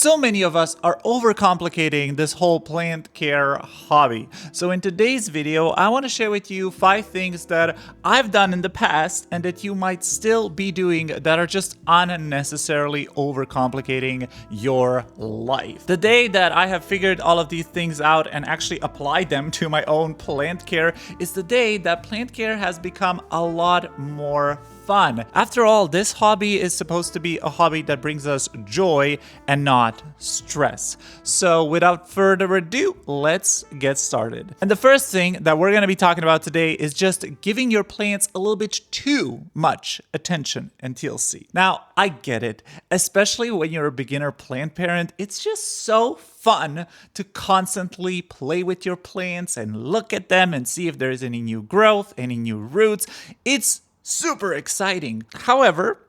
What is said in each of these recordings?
So many of us are overcomplicating this whole plant care hobby. So in today's video, I want to share with you 5 things that I've done in the past and that you might still be doing that are just unnecessarily overcomplicating your life. The day that I have figured all of these things out and actually applied them to my own plant care is the day that plant care has become a lot more fun. After all, this hobby is supposed to be a hobby that brings us joy and not stress. So without further ado, let's get started. And the first thing that we're going to be talking about today is just giving your plants a little bit too much attention and TLC. Now, I get it, especially when you're a beginner plant parent. It's just so fun to constantly play with your plants and look at them and see if there's any new growth, any new roots. It's super exciting. However,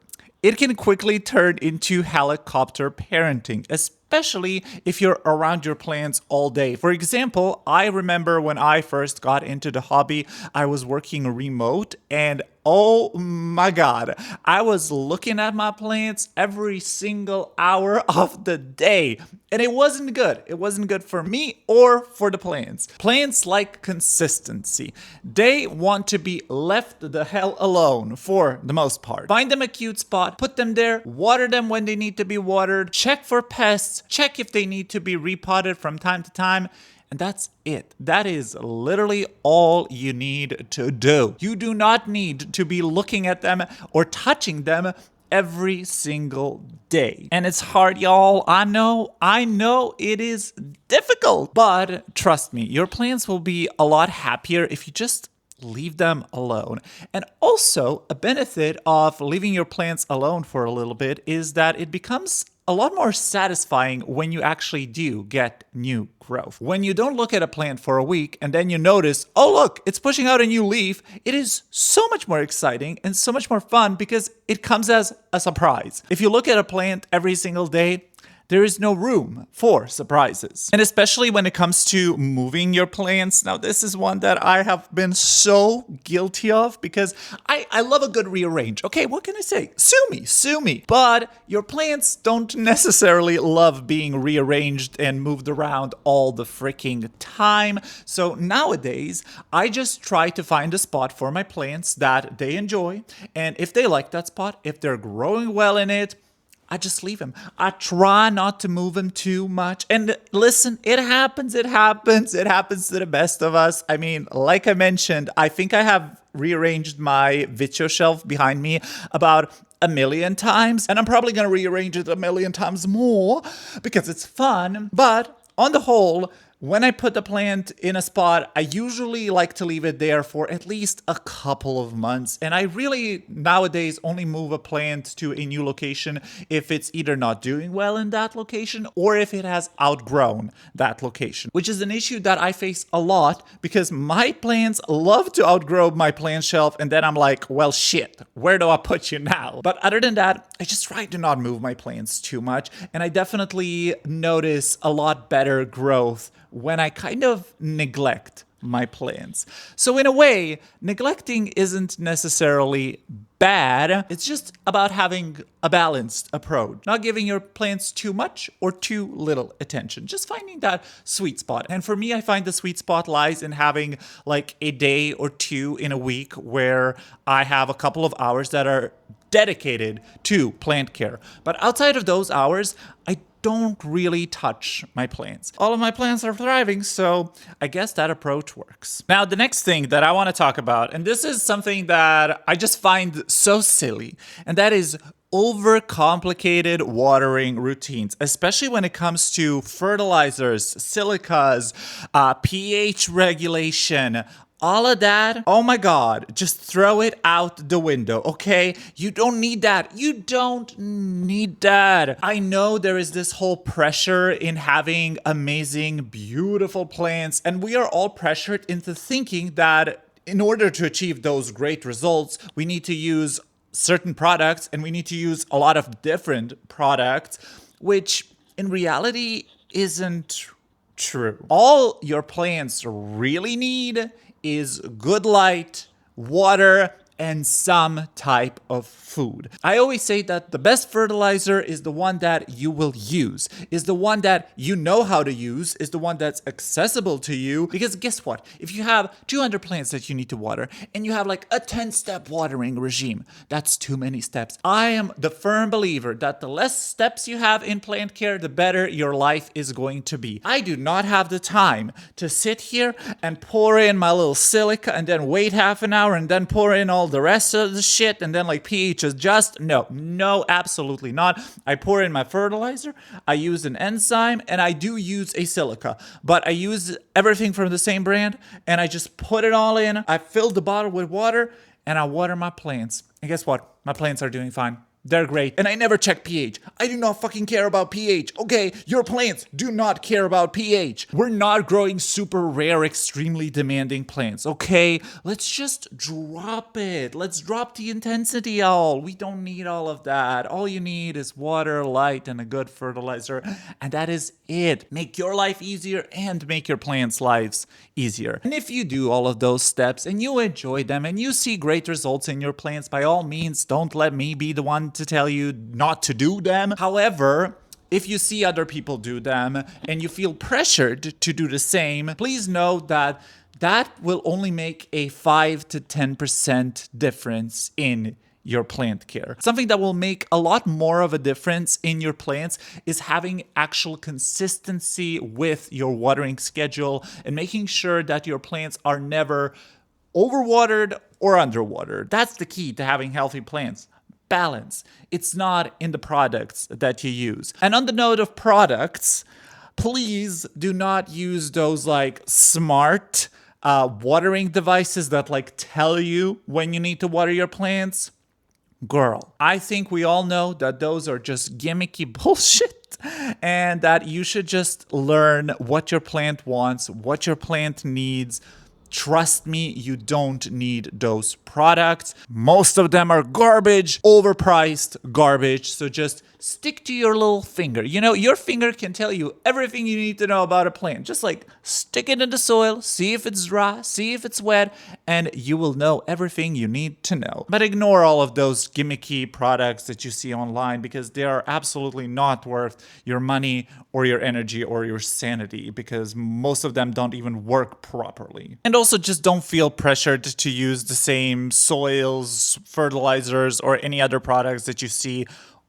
it can quickly turn into helicopter parenting, especially if you're around your plants all day. For example, I remember when I first got into the hobby, I was working remote and oh my God, I was looking at my plants every single hour of the day. And it wasn't good. It wasn't good for me or for the plants. Plants like consistency. They want to be left the hell alone for the most part. Find them a cute spot, put them there, water them when they need to be watered, check for pests, check if they need to be repotted from time to time. And that's it. That is literally all you need to do. You do not need to be looking at them or touching them every single day. And it's hard, y'all. I know it is difficult. But trust me, your plants will be a lot happier if you just leave them alone. And also, a benefit of leaving your plants alone for a little bit is that it becomes a lot more satisfying when you actually do get new growth. When you don't look at a plant for a week and then you notice, oh look, it's pushing out a new leaf, it is so much more exciting and so much more fun because it comes as a surprise. If you look at a plant every single day, there is no room for surprises. And especially when it comes to moving your plants. Now, this is one that I have been so guilty of because I love a good rearrange. Okay, what can I say? Sue me. But your plants don't necessarily love being rearranged and moved around all the freaking time. So nowadays, I just try to find a spot for my plants that they enjoy. And if they like that spot, if they're growing well in it, I just leave him. I try not to move him too much. And listen, it happens. It happens to the best of us. I mean, like I mentioned, I think I have rearranged my Vitio shelf behind me about 1,000,000 times. And I'm probably going to rearrange it 1,000,000 times more because it's fun. But on the whole, when I put the plant in a spot, I usually like to leave it there for at least a couple of months. And I really nowadays only move a plant to a new location if it's either not doing well in that location or if it has outgrown that location, which is an issue that I face a lot because my plants love to outgrow my plant shelf. And then I'm like, well, shit, where do I put you now? But other than that, I just try to not move my plants too much. And I definitely notice a lot better growth when I kind of neglect my plants. So in a way, neglecting isn't necessarily bad. It's just about having a balanced approach, not giving your plants too much or too little attention, just finding that sweet spot. And for me, I find the sweet spot lies in having like a day or two in a week where I have a couple of hours that are dedicated to plant care. But outside of those hours, I don't really touch my plants. All of my plants are thriving, so I guess that approach works. Now, the next thing that I want to talk about, and this is something that I just find so silly, and that is overcomplicated watering routines, especially when it comes to fertilizers, silicas, pH regulation, all of that. Oh my God, just throw it out the window, okay? You don't need that. You don't need that. I know there is this whole pressure in having amazing, beautiful plants, and we are all pressured into thinking that in order to achieve those great results, we need to use certain products and we need to use a lot of different products, which in reality isn't true. All your plants really need is good light, water, and some type of food. I always say that the best fertilizer is the one that you will use, is the one that you know how to use, is the one that's accessible to you. Because guess what? If you have 200 plants that you need to water and you have like a 10-step watering regime, that's too many steps. I am the firm believer that the less steps you have in plant care, the better your life is going to be. I do not have the time to sit here and pour in my little silica and then wait half an hour and then pour in all the rest of the shit and then like pH adjust. No, absolutely not. I pour in my fertilizer, I use an enzyme, and I do use a silica, but I use everything from the same brand and I just put it all in. I fill the bottle with water and I water my plants. And guess what? My plants are doing fine. They're great. And I never check pH. I do not fucking care about pH. Okay, your plants do not care about pH. We're not growing super rare, extremely demanding plants. Okay, let's just drop it. Let's drop the intensity, y'all. We don't need all of that. All you need is water, light, and a good fertilizer. And that is it. Make your life easier and make your plants' lives easier. And if you do all of those steps and you enjoy them and you see great results in your plants, by all means, don't let me be the one to tell you not to do them. However, if you see other people do them and you feel pressured to do the same, please know that that will only make a 5 to 10% difference in your plant care. Something that will make a lot more of a difference in your plants is having actual consistency with your watering schedule and making sure that your plants are never overwatered or underwatered. That's the key to having healthy plants. Balance. It's not in the products that you use. And on the note of products, please do not use those like smart watering devices that like tell you when you need to water your plants. Girl, I think we all know that those are just gimmicky bullshit and that you should just learn what your plant wants, what your plant needs. Trust me, you don't need those products. Most of them are garbage, overpriced garbage. So just stick to your little finger. You know, your finger can tell you everything you need to know about a plant. Just like stick it in the soil, see if it's dry, see if it's wet, and you will know everything you need to know. But ignore all of those gimmicky products that you see online because they are absolutely not worth your money or your energy or your sanity because most of them don't even work properly. And also just don't feel pressured to use the same soils, fertilizers, or any other products that you see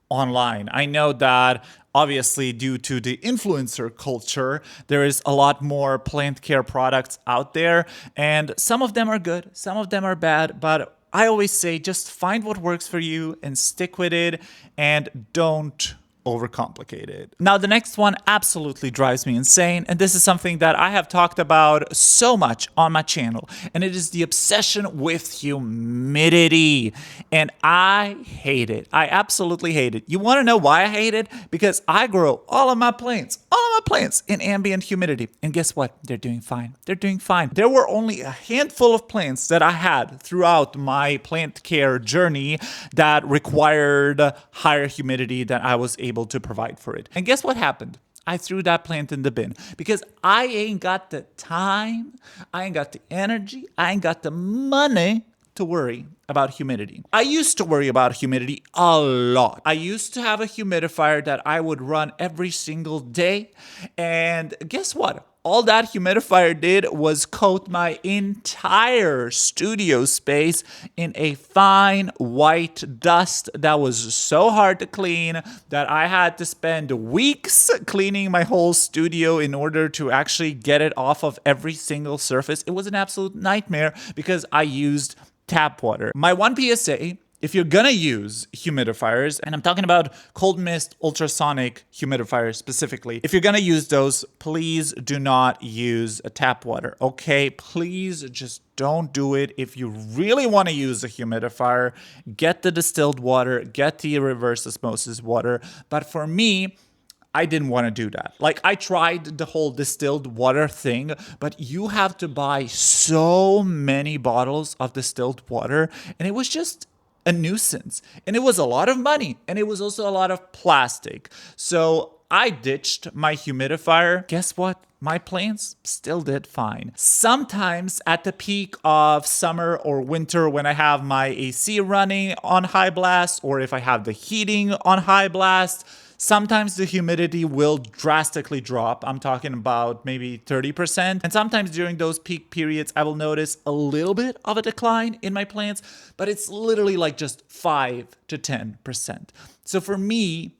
online. I know that obviously due to the influencer culture, there is a lot more plant care products out there, and some of them are good, some of them are bad, but I always say just find what works for you and stick with it and don't overcomplicate it. Now, the next one absolutely drives me insane, and this is something that I have talked about so much on my channel, and it is the obsession with humidity. And I hate it. I absolutely hate it. You want to know why I hate it? Because I grow all of my plants in ambient humidity. And guess what? They're doing fine. They're doing fine. There were only a handful of plants that I had throughout my plant care journey that required higher humidity than I was able to provide for it. And guess what happened? I threw that plant in the bin because I ain't got the time, I ain't got the energy, I ain't got the money to worry about humidity. I used to worry about humidity a lot. I used to have a humidifier that I would run every single day. And guess what? All that humidifier did was coat my entire studio space in a fine white dust that was so hard to clean that I had to spend weeks cleaning my whole studio in order to actually get it off of every single surface. It was an absolute nightmare because I used tap water. My one PSA, if you're gonna use humidifiers, and I'm talking about cold mist ultrasonic humidifiers specifically, if you're gonna use those, please do not use a tap water, okay? Please just don't do it. If you really want to use a humidifier, get the distilled water, get the reverse osmosis water. But for me, I didn't want to do that. Like, I tried the whole distilled water thing, but you have to buy so many bottles of distilled water, and it was just a nuisance. And it was a lot of money, and it was also a lot of plastic. So I ditched my humidifier. Guess what? My plants still did fine. Sometimes at the peak of summer or winter when I have my AC running on high blast, or if I have the heating on high blast, sometimes the humidity will drastically drop. I'm talking about maybe 30%. And sometimes during those peak periods, I will notice a little bit of a decline in my plants, but it's literally like just 5 to 10%. So for me,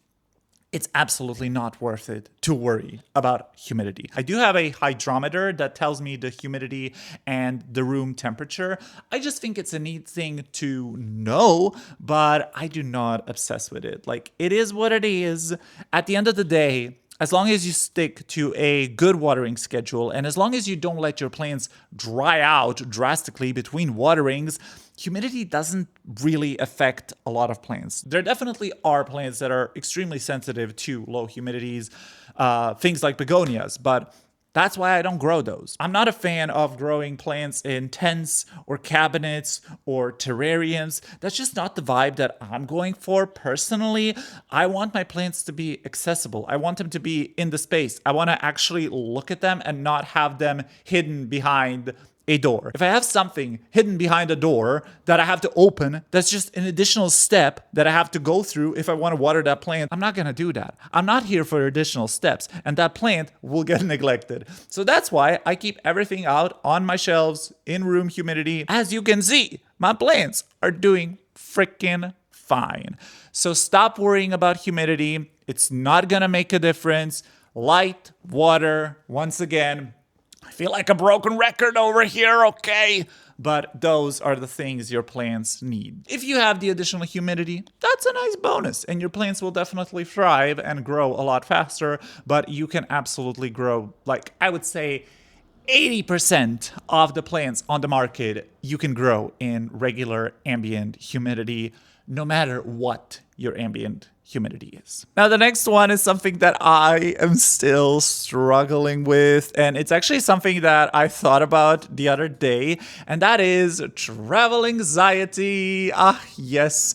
it's absolutely not worth it to worry about humidity. I do have a hydrometer that tells me the humidity and the room temperature. I just think it's a neat thing to know, but I do not obsess with it. Like, it is what it is. At the end of the day, as long as you stick to a good watering schedule and as long as you don't let your plants dry out drastically between waterings, humidity doesn't really affect a lot of plants. There definitely are plants that are extremely sensitive to low humidities, things like begonias, but that's why I don't grow those. I'm not a fan of growing plants in tents or cabinets or terrariums. That's just not the vibe that I'm going for personally. I want my plants to be accessible. I want them to be in the space. I want to actually look at them and not have them hidden behind a door. If I have something hidden behind a door that I have to open, that's just an additional step that I have to go through if I want to water that plant. I'm not going to do that. I'm not here for additional steps, and that plant will get neglected. So that's why I keep everything out on my shelves in room humidity. As you can see, my plants are doing freaking fine. So stop worrying about humidity. It's not going to make a difference. Light, water, once again, I feel like a broken record over here, okay? But those are the things your plants need. If you have the additional humidity, that's a nice bonus, and your plants will definitely thrive and grow a lot faster, but you can absolutely grow, like, I would say 80% of the plants on the market you can grow in regular ambient humidity, no matter what your ambient humidity is. Now, the next one is something that I am still struggling with, and it's actually something that I thought about the other day, and that is travel anxiety. Yes.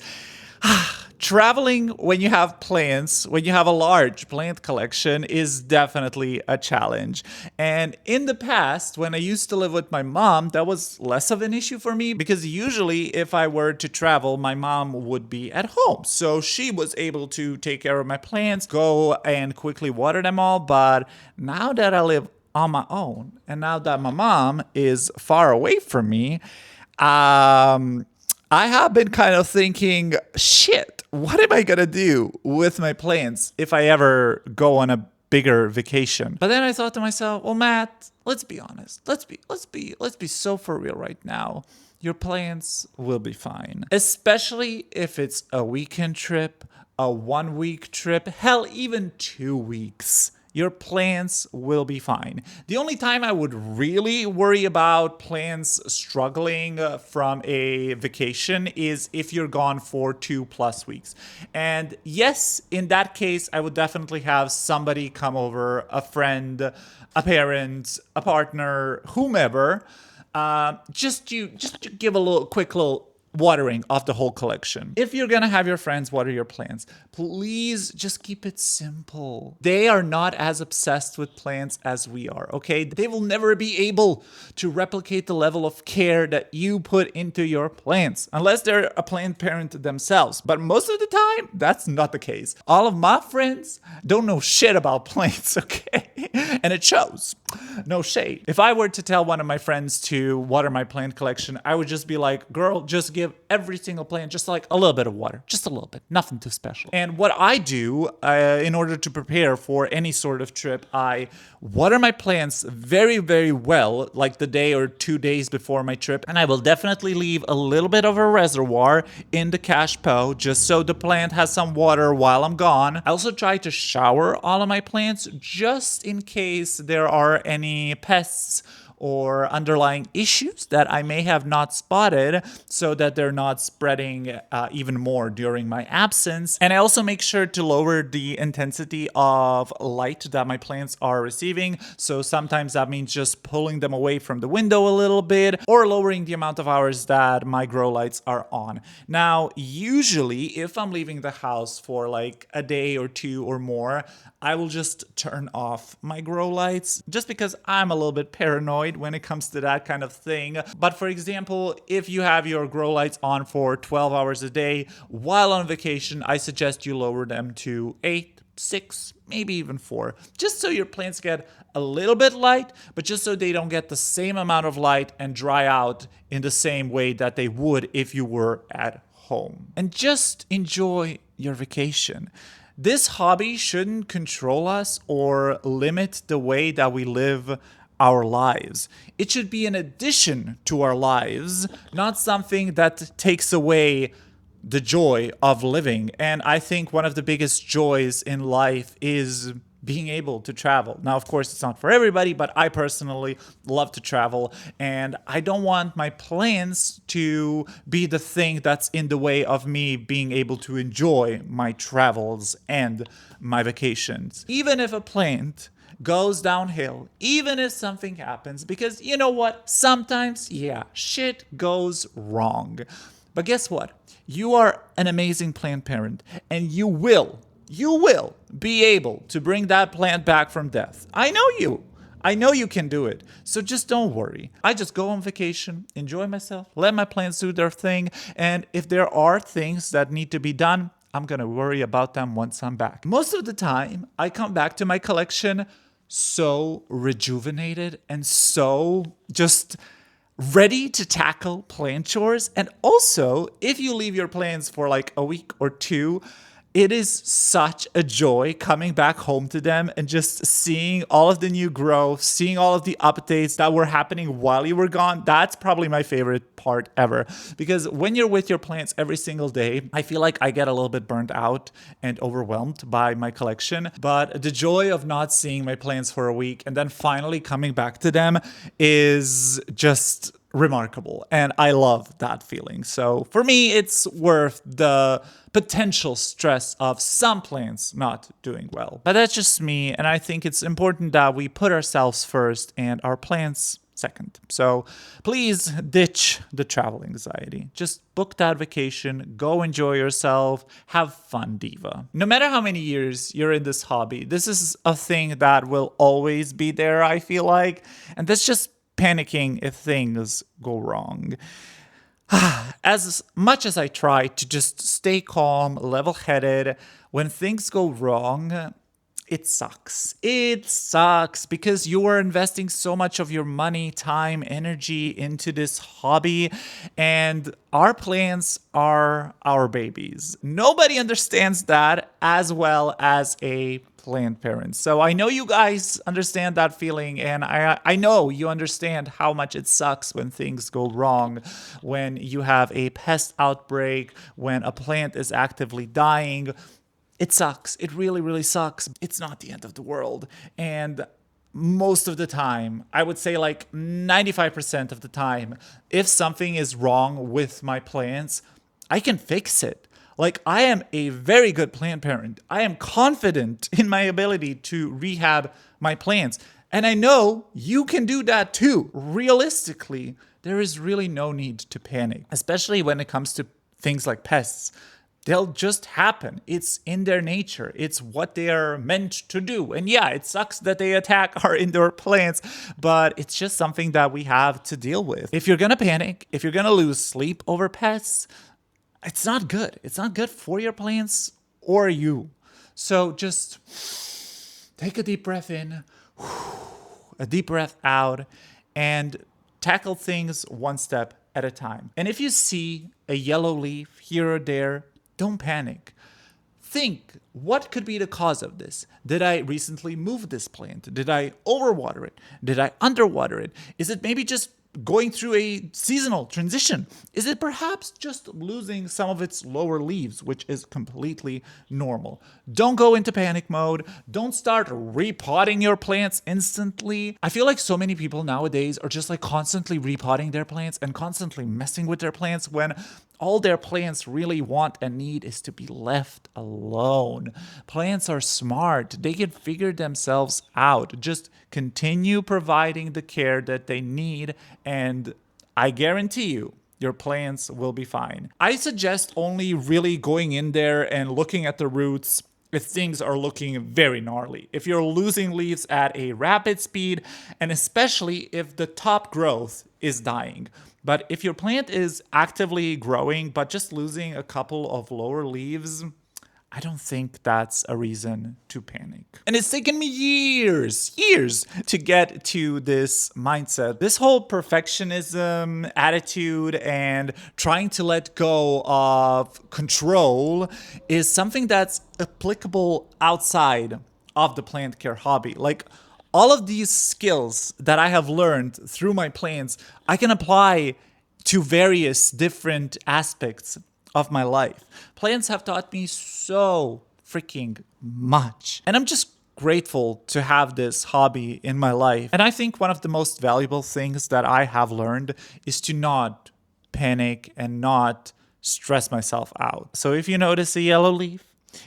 Traveling when you have plants, when you have a large plant collection, is definitely a challenge. And in the past, when I used to live with my mom, that was less of an issue for me because usually if I were to travel, my mom would be at home. So she was able to take care of my plants, go and quickly water them all. But now that I live on my own, and now that my mom is far away from me, I have been kind of thinking, shit, what am I gonna do with my plants if I ever go on a bigger vacation? But then I thought to myself, well, Matt, let's be honest. Let's be so for real right now. Your plants will be fine, especially if it's a weekend trip, a 1 week trip, hell, even 2 weeks. Your plants will be fine. The only time I would really worry about plants struggling from a vacation is if you're gone for 2+ weeks. And yes, in that case, I would definitely have somebody come over, a friend, a parent, a partner, whomever, just to give a quick little watering of the whole collection. If you're gonna have your friends water your plants, please just keep it simple. They are not as obsessed with plants as we are, okay? They will never be able to replicate the level of care that you put into your plants, unless they're a plant parent themselves. But most of the time, that's not the case. All of my friends don't know shit about plants, okay? And it shows. No shade. If I were to tell one of my friends to water my plant collection, I would just be like, girl, just give every single plant just like a little bit of water, just a little bit, nothing too special. And what I do in order to prepare for any sort of trip, I water my plants very, very well, like the day or 2 days before my trip. And I will definitely leave a little bit of a reservoir in the cache pot just so the plant has some water while I'm gone. I also try to shower all of my plants just in case there are any pests or underlying issues that I may have not spotted so that they're not spreading even more during my absence. And I also make sure to lower the intensity of light that my plants are receiving. So sometimes that means just pulling them away from the window a little bit or lowering the amount of hours that my grow lights are on. Now, usually if I'm leaving the house for like a day or two or more, I will just turn off my grow lights just because I'm a little bit paranoid when it comes to that kind of thing. But for example, if you have your grow lights on for 12 hours a day while on vacation, I suggest you lower them to 8, 6, maybe even 4, just so your plants get a little bit light, but just so they don't get the same amount of light and dry out in the same way that they would if you were at home. And just enjoy your vacation. This hobby shouldn't control us or limit the way that we live our lives. It should be an addition to our lives, not something that takes away the joy of living. And I think one of the biggest joys in life is being able to travel. Now, of course, it's not for everybody, but I personally love to travel, and I don't want my plans to be the thing that's in the way of me being able to enjoy my travels and my vacations. Even if a plant goes downhill, even if something happens, because you know what? Sometimes, yeah, shit goes wrong. But guess what? You are an amazing plant parent, and you will be able to bring that plant back from death. I know you can do it. So just don't worry. I just go on vacation, enjoy myself, let my plants do their thing. And if there are things that need to be done, I'm going to worry about them once I'm back. Most of the time, I come back to my collection so rejuvenated and so just ready to tackle plant chores. And also, if you leave your plants for like a week or two, it is such a joy coming back home to them and just seeing all of the new growth, seeing all of the updates that were happening while you were gone. That's probably my favorite part ever. Because when you're with your plants every single day, I feel like I get a little bit burnt out and overwhelmed by my collection. But the joy of not seeing my plants for a week and then finally coming back to them is just remarkable. And I love that feeling. So for me, it's worth the potential stress of some plants not doing well. But that's just me. And I think it's important that we put ourselves first and our plants second. So please ditch the travel anxiety. Just book that vacation, go enjoy yourself, have fun, diva. No matter how many years you're in this hobby, this is a thing that will always be there, I feel like. And that's just panicking if things go wrong. As much as I try to just stay calm, level-headed, when things go wrong, it sucks. It sucks because you are investing so much of your money, time, energy into this hobby, and our plants are our babies. Nobody understands that as well as a plant parent. So I know you guys understand that feeling, and I know you understand how much it sucks when things go wrong, when you have a pest outbreak, when a plant is actively dying. It sucks. It really, really sucks. It's not the end of the world. And most of the time, I would say like 95% of the time, if something is wrong with my plants, I can fix it. Like, I am a very good plant parent. I am confident in my ability to rehab my plants. And I know you can do that too. Realistically, there is really no need to panic, especially when it comes to things like pests. They'll just happen. It's in their nature. It's what they are meant to do. And yeah, it sucks that they attack our indoor plants, but it's just something that we have to deal with. If you're gonna panic, if you're gonna lose sleep over pests, it's not good. It's not good for your plants or you. So just take a deep breath in, a deep breath out, and tackle things one step at a time. And if you see a yellow leaf here or there, don't panic. Think, what could be the cause of this? Did I recently move this plant? Did I overwater it? Did I underwater it? Is it maybe just going through a seasonal transition? Is it perhaps just losing some of its lower leaves, which is completely normal? Don't go into panic mode. Don't start repotting your plants instantly. I feel like so many people nowadays are just like constantly repotting their plants and constantly messing with their plants when all their plants really want and need is to be left alone. Plants are smart. They can figure themselves out. Just continue providing the care that they need, and I guarantee you, your plants will be fine. I suggest only really going in there and looking at the roots if things are looking very gnarly. If you're losing leaves at a rapid speed, and especially if the top growth is dying. But if your plant is actively growing but just losing a couple of lower leaves, I don't think that's a reason to panic. And it's taken me years to get to this mindset. This whole perfectionism attitude and trying to let go of control is something that's applicable outside of the plant care hobby. Like, all of these skills that I have learned through my plants, I can apply to various different aspects of my life. Plants have taught me so freaking much. And I'm just grateful to have this hobby in my life. And I think one of the most valuable things that I have learned is to not panic and not stress myself out. So if you notice a yellow leaf,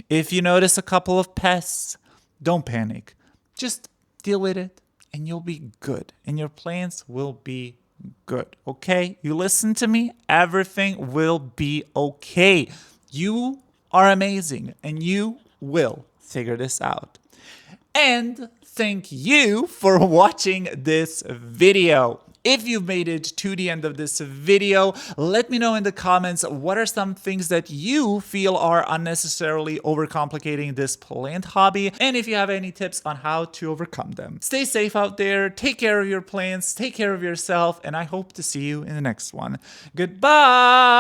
if you notice a couple of pests, don't panic. Just deal with it and you'll be good. And your plants will be good, okay? You listen to me, everything will be okay. You are amazing and you will figure this out. And thank you for watching this video. If you've made it to the end of this video, let me know in the comments what are some things that you feel are unnecessarily overcomplicating this plant hobby, and if you have any tips on how to overcome them. Stay safe out there, take care of your plants, take care of yourself, and I hope to see you in the next one. Goodbye!